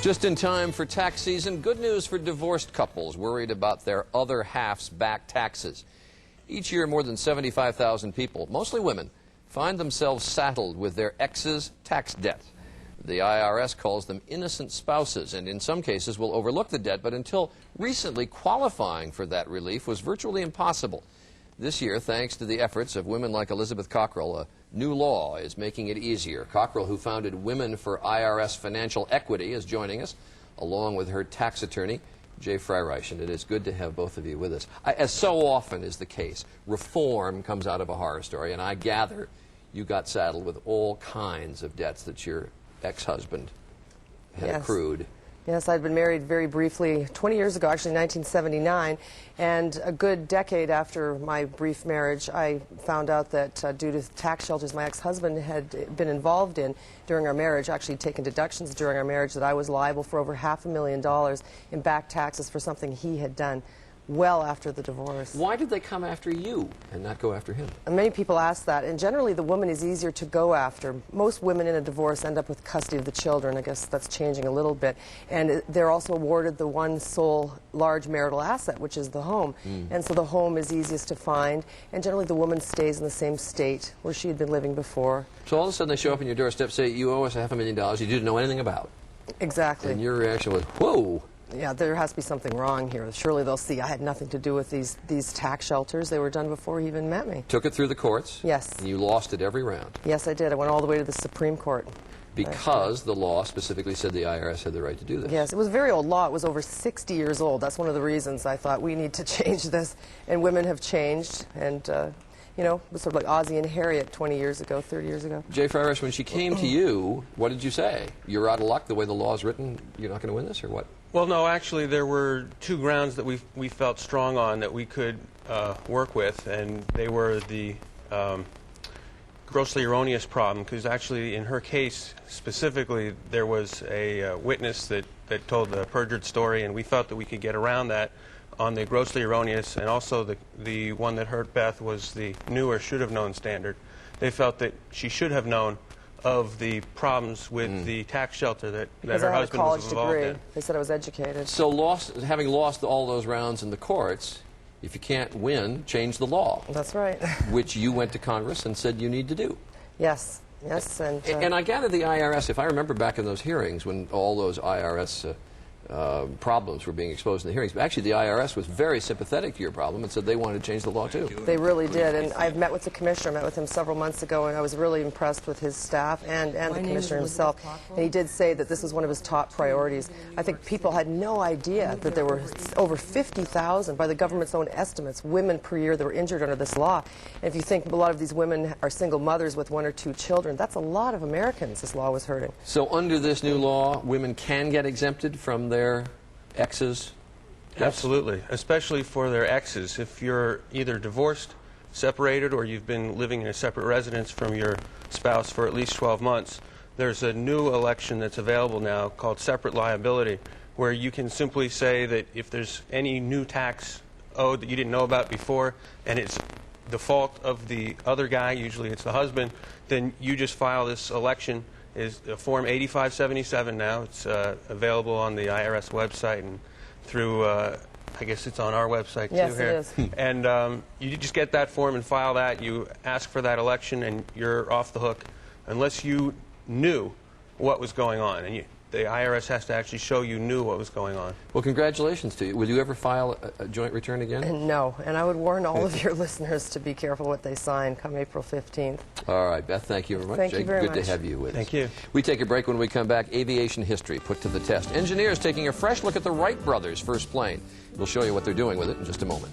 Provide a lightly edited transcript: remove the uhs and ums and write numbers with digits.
Just in time for tax season, good news for divorced couples worried about their other half's back taxes. Each year, more than 75,000 people, mostly women, find themselves saddled with their ex's tax debt. The IRS calls them innocent spouses, and in some cases will overlook the debt, but until recently, qualifying for that relief was virtually impossible. This year, thanks to the efforts of women like Elizabeth Cockrell, a new law is making it easier. Cockrell, who founded Women for IRS Financial Equity, is joining us, along with her tax attorney, Jay Freireich, and it is good to have both of you with us. As so often is the case, reform comes out of a horror story, and I gather you got saddled with all kinds of debts that your ex-husband had accrued. Yes, I'd been married very briefly 20 years ago, actually 1979, and a good decade after my brief marriage, I found out that due to tax shelters my ex-husband had been involved in during our marriage, actually taken deductions during our marriage, that I was liable for over $500,000 in back taxes for something he had done well after the divorce. Why did they come after you and not go after him? And many people ask that, and generally the woman is easier to go after. Most women in a divorce end up with custody of the children. I guess that's changing a little bit. And they're also awarded the one sole large marital asset, which is the home. And so the home is easiest to find, and generally the woman stays in the same state where she had been living before. So all of a sudden they show up on your doorstep, say, you owe us $500,000 you didn't know anything about. Exactly. And your reaction was, whoa. Yeah, there has to be something wrong here. Surely they'll see I had nothing to do with these tax shelters. They were done before he even met me. Took it through the courts? Yes. And you lost it every round? Yes, I did. I went all the way to the Supreme Court. Because the law specifically said the IRS had the right to do this? Yes, it was a very old law. It was over 60 years old. That's one of the reasons I thought we need to change this. And women have changed. And, you know, it was sort of like Ozzie and Harriet 20 years ago, 30 years ago. Jay Freireich, when she came to you, what did you say? You're out of luck, the way the law is written, you're not going to win this, or what? Well, no, actually, there were two grounds that we felt strong on that we could work with, and they were the grossly erroneous problem, because actually, in her case, specifically, there was a witness that told a perjured story, and we felt that we could get around that on the grossly erroneous, and also the one that hurt Beth was the knew or should have known standard. They felt that she should have known of the problems with the tax shelter that her husband was involved in. They said I was educated. So having lost all those rounds in the courts, if you can't win, change the law. That's right. Which you went to Congress and said you need to do. Yes. Yes. And I gather the IRS, if I remember back in those hearings when all those IRS problems were being exposed in the hearings. But actually, the IRS was very sympathetic to your problem and said they wanted to change the law, too. They really did. And I've met with the commissioner. I met with him several months ago, and I was really impressed with his staff and the commissioner himself. And he did say that this was one of his top priorities. I think people had no idea that there were over 50,000, by the government's own estimates, women per year that were injured under this law. And if you think a lot of these women are single mothers with 1 or 2 children, that's a lot of Americans this law was hurting. So under this new law, women can get exempted from their exes? Absolutely, especially for their exes. If you're either divorced, separated, or you've been living in a separate residence from your spouse for at least 12 months, there's a new election that's available now called separate liability, where you can simply say that if there's any new tax owed that you didn't know about before, and it's the fault of the other guy, usually it's the husband, then you just file this election. Is Form 8577 now. It's available on the IRS website and through, I guess it's on our website too. Yes, here. it is. And you just get that form and file that. You ask for that election, and you're off the hook unless you knew what was going on. And the IRS has to actually show you knew what was going on. Well, congratulations to you. Will you ever file a joint return again? No, and I would warn all of your listeners to be careful what they sign come April 15th. All right, Beth, thank you very much. Thank you very much. Good to have you with us. Thank you. We take a break. When we come back, aviation history put to the test. Engineers taking a fresh look at the Wright brothers' first plane. We'll show you what they're doing with it in just a moment.